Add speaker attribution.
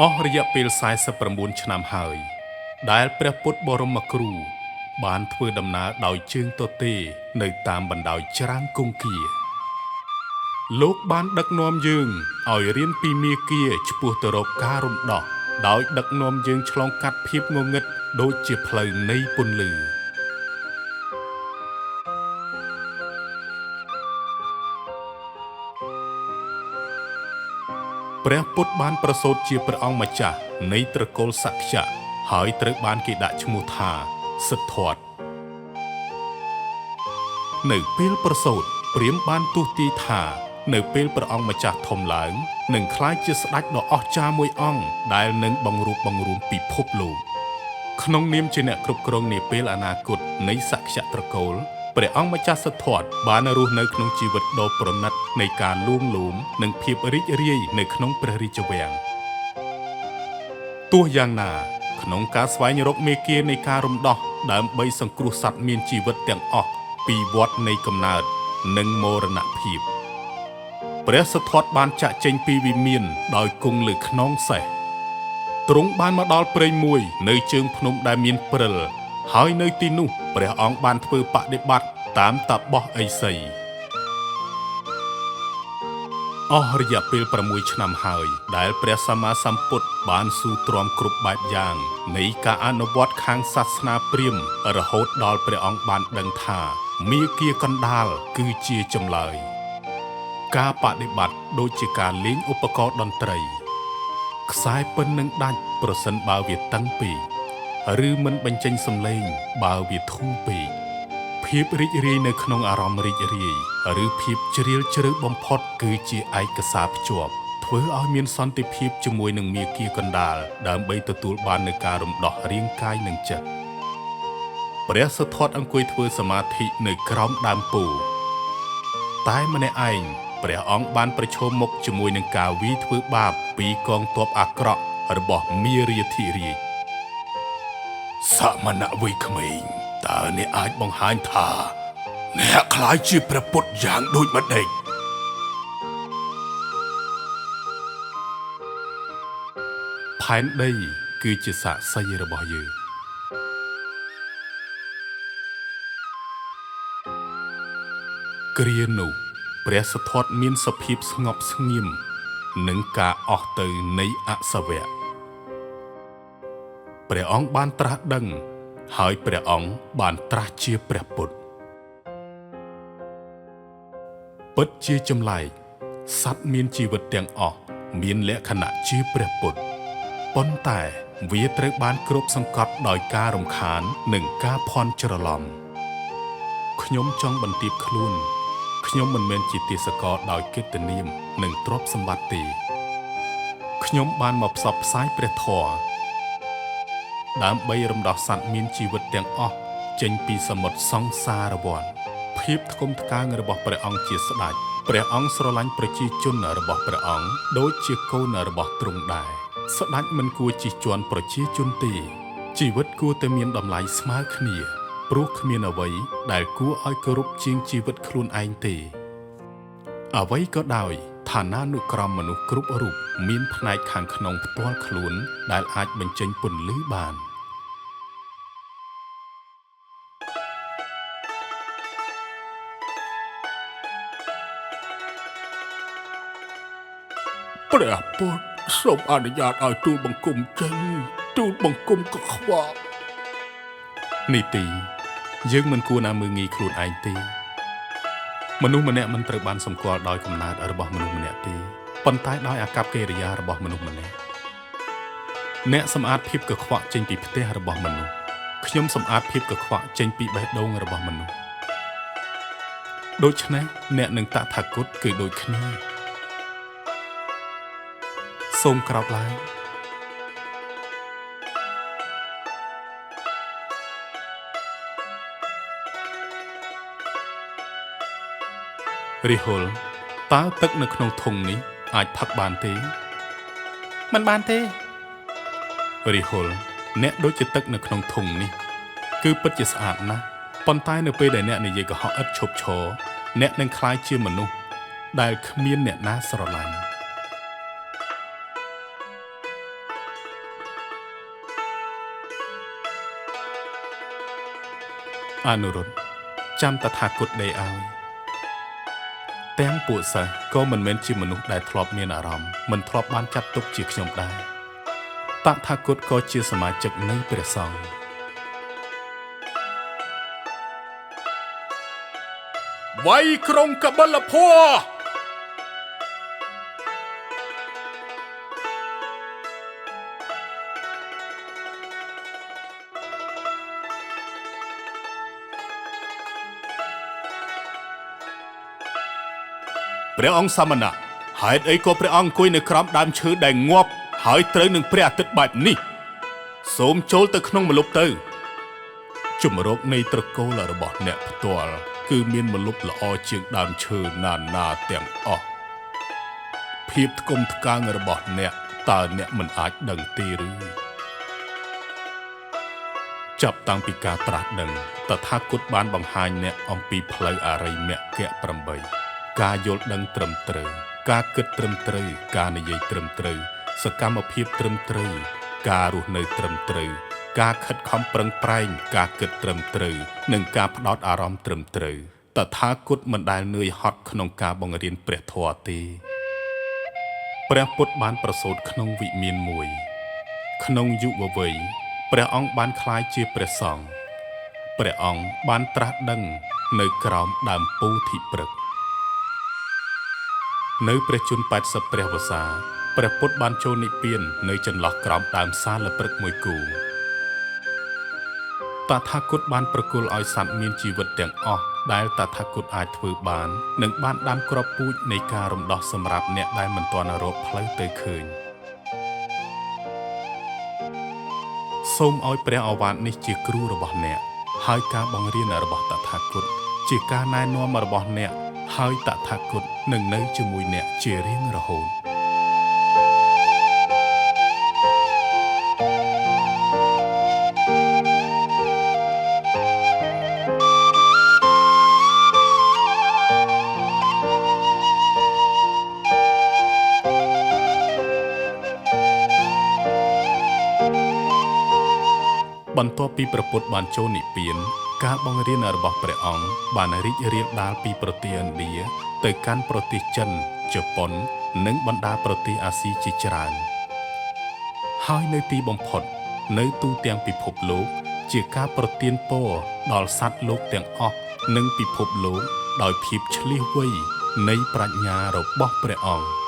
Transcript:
Speaker 1: អស់រយៈពេល49ឆ្នាំហើយដែលព្រះពុទ្ធបរមគ្រូបានធ្វើដំណើរដោយជើងទទេនៅតាមបណ្ដោយច្រាំងគង្គាលោកបានដឹកនាំយើងឲ្យរៀនពីមាគ៌ាឆ្ពោះទៅរកការរំដោះដោយដឹកនាំយើងឆ្លងកាត់ភាពងងឹតដូចជាផ្លូវនៃពន្លឺព្រះពុទ្ធបានប្រសូតជាព្រះអង្គម្ចាស់នៃត្រកូលសក្យៈហើយត្រូវបានគេដាក់ឈ្មោះថាសិទ្ធត្ថនៅពេលប្រសូតព្រាហ្មណ៍បានទូទាយថានៅពេលព្រះអង្គម្ចាស់ធំឡើងនឹងក្លាយជាស្ដេចដ៏អស្ចារ្យមួយអង្គដែលនឹងបង្រួបបង្រួមពិភពលោកក្នុងនាមជាអ្នកគ្រប់គ្រងនាពេលអនាគតនៃសក្យៈត្រកូលព្រះអង្គម្ចាស់សិទ្ធត្ថបានរស់នៅក្នុងជីវិតដ៏ប្រណិតនៃការលួងលោមនិងភាពរីករាយនៅក្នុងព្រះរាជវាំងទោះយ៉ាងណាក្នុងការស្វែងរកមេគានៃការរំដោះដើម្បីសង្គ្រោះសត្វមានជីវិតទាំងអស់ពីវដ្តនៃកំណើតនិងមរណភាពព្រះសិទ្ធត្ថបានចាក់ចេញពីវិមានដោយគង់លើខ្នងសេះទ្រង់បានមកដល់ព្រៃមួយនៅជើងភ្នំដែលមានព្រិលហើយនៅទីនោះព្រះអង្គបានធ្វើបដិបត្តិតាមតាបោះឥសីអស់រយៈពេល6ឆ្នាំហើយដែលព្រះសម្មាសម្ពុទ្ធបានស៊ូទ្រាំគ្រប់បែបយ៉ាងនៃការអនុវត្តខាងសាសនាព្រាហ្មណ៍រហូតដល់ព្រះអង្គបានដឹងថាមាគ៌ាកណ្ដាលគឺជាចម្លើយការបដិបត្តិដូចជាការលេងឧបករណ៍តន្ត្រីខ្សែពិណនឹងដាច់ប្រសិនបើវាតឹងពេកឬមិនបញ្ចេញសំឡេងបើវាធូរពេកភាពរីករាយនៅក្នុងអារម្មណ៍រីករាយឬភាពជ្រាលជ្រៅបំផុតគឺជាឯកសារភ្ជាប់ធ្វើឲ្យមានសន្តិភាពជាមួយនឹងមាគ៌ាកណ្ដាលដើម្បីទទួលបាននូវការរំដោះរាងកាយនិងចិត្តព្រះសិទ្ធត្ថអង្គុយធ្វើសមាធិនៅក្រោមដើមពោធិ៍តែម្នាក់ឯងព្រះអង្គបានប្រឈមមុខជាមួយនឹងការវាយធ្វើបាបពីកងទ័ពអាក្រក់របស់មារាធិរាជសមណៈវ័យក្មេងតើអ្នកអាចបង្ហាញថាអ្នកខ្លាចជាព្រះពុទ្ធយ៉ាងដូចម្ដេចផែនដីគឺជាសាក្សីរបស់យើងគ្រានោះព្រះសិទ្ធត្ថមានសភាពស្ងប់ស្ងៀមនឹងការអស់ទៅនៃអសវៈព្រះអង្គបានត្រាស់ដឹងហើយព្រះអង្គបានត្រាស់ជាព្រះពុទ្ធពិតជាចម្លែកសត្វមានជីវិតទាំងអស់មានលក្ខណៈជាព្រះពុទ្ធប៉ុន្តែវាត្រូវបានគ្របសង្កត់ដោយការរំខាននិងការភ័ន្តច្រឡំខ្ញុំចង់បន្ទាបខ្លួនខ្ញុំមិនមែនជាទាសករដោយកិត្តិនាមនិងទ្រព្យសម្បត្តិទេខ្ញុំបានមកផ្សព្វផ្សាយព្រះធម៌ដើម្បីរំដោះសត្វមានជីវិតទាំងអស់ចេញពីសមុទ្រសង្សារវដ្តភាពថ្កុំថ្កើងរបស់ព្រះអង្គជាស្ដេចព្រះអង្គស្រឡាញ់ប្រជាជនរបស់ព្រះអង្គដូចជាកូនរបស់ទ្រង់ដែរស្ដេចមិនគួរជិះជាន់ប្រជាជនទេជីវិតគួរតែមានតម្លៃស្មើគ្នាព្រោះគ្មានអ្វីដែលគួរឲ្យគោរពជាងជីវិតខ្លួនឯងទេអ្វីក៏ដោយឋានានុក្រមមនុស្សគ្រប់រូបមានផ្នែកខាងក្នុងផ្ទាល់ខ្លួនដែលអាចបញ្ចេញពន្លឺបានព្រះពុទ្ធសូមអនុញ្ញាតឲ្យទូលបង្គំចេញទូលបង្គំក៏ខ្វល់នីតិយើងមិនគួរណាមើងងាយខ្លួនឯងទេមនុស្សម្នាក់មិនត្រូវបានសម្គាល់ដោយកំណើតរបស់មនុស្សម្នាក់ទេប៉ុន្តែដោយអាកប្បកិរិយារបស់មនុស្សម្នាក់អ្នកសម្អាតភាពកខ្វក់ចេញពីផ្ទះរបស់មនុស្សខ្ញុំសម្អាតភាពកខ្វក់ចេញពីបេះដូងរបស់មនុស្សដូច្នេះអ្នកនិងតថាគតគឺដូចគ្នាសូមក្រោកឡើងរិហុលតើទឹកនៅក្នុងធុងនេះអាចផឹកបានទេមិនបានទេរិហុលអ្នកដូចជាទឹកនៅក្នុងធុងនេះគឺពិតជាស្អាតណាស់ប៉ុន្តែនៅពេលដែលអ្នកនិយាយកុហកឥតឈប់ឈរអ្នកនឹងក្លាយជាមនុស្សដែលគ្មានអ្នកណាស្រឡាញ់ អនុរុទ្ធចាំតថាគតដេឲ្យទាំងពួកសិស្សក៏មិនមែនជាមនុស្សដែលធ្លាប់មានអារម្មណ៍មិនធ្លាប់បានចាត់ទុកជាខ្ញុំដែរតថាគតក៏ជាសមាជិកនៃព្រះសង្ឃវាយក្រុងកបិលភ័រព្រះអង្គសមណៈហេតុអីក៏ព្រះអង្គអង្គុយនៅក្រោមដើមឈើដែលងាប់ហើយត្រូវនឹងព្រះអាទិត្យបែបនេះសូមចូលទៅក្នុងម្លប់ទៅជំរកនៃត្រកូលរបស់អ្នកផ្ទាល់គឺមានម្លប់ល្អជាងដើមឈើណានាទាំងអស់ភាពថ្កុំថ្កើងរបស់អ្នកតើអ្នកមិនអាចដឹងទេឬចាប់តាំងពីការត្រាស់ដឹងតថាគតបានបង្ហាញអ្នកអំពីផ្លូវអរិយមគ្គ8ការយល់ដឹងត្រឹមត្រូវការគិតត្រឹមត្រូវការនិយាយត្រឹមត្រូវសកម្មភាពត្រឹមត្រូវការរស់នៅត្រឹមត្រូវការខិតខំប្រឹងប្រែងការគិតត្រឹមត្រូវនិងការផ្ដោតអារម្មណ៍ត្រឹមត្រូវតថាគតមិនដែលនឿយហត់ក្នុងការបង្រៀនព្រះធម៌ទេព្រះពុទ្ធបានប្រសូតក្នុងវិមានមួយក្នុងយុវវ័យព្រះអង្គបានក្លាយជាព្រះសង្ឃព្រះអង្គបានត្រាស់ដឹងនៅក្រោមដើមពោធិព្រឹក្សនៅព្រះជន្ម80ព្រះវស្សាព្រះពុទ្ធបានចូលនិព្វាននៅចន្លោះក្រោមដើមសាលព្រឹក្សមួយគូតថាគតបានប្រគល់ឲ្យសត្វមានជីវិតទាំងអស់ដែលតថាគតអាចធ្វើបាននិងបានដាំគ្រាប់ពូជនៃការរំដោះសម្រាប់អ្នកដែលមិនទាន់រកផ្លូវទៅឃើញសូមឲ្យព្រះឱវាទនេះជាគ្រូរបស់អ្នកហើយការបង្រៀនរបស់តថាគតជាការណែនាំរបស់អ្នកហើយតថាគតនឹងនៅជាមួយអ្នកជារៀងរហូតបន្ទាប់ពីព្រះពុទ្ធបានចូលនិព្វានការបង្រៀនរបស់ព្រះអង្គបានរីករាលដាលពីប្រទេសឥណ្ឌាទៅកាន់ប្រទេសចិនជប៉ុននិងបណ្ដាប្រទេសអាស៊ីជាច្រើនហើយនៅទីបំផុតនៅទូទាំងពិភពលោកជាការប្រទានពរដល់សត្វលោកទាំងអស់និងពិភពលោកដោយភាពឆ្លៀសវៃនៃប្រាជ្ញារបស់ព្រះអង្គ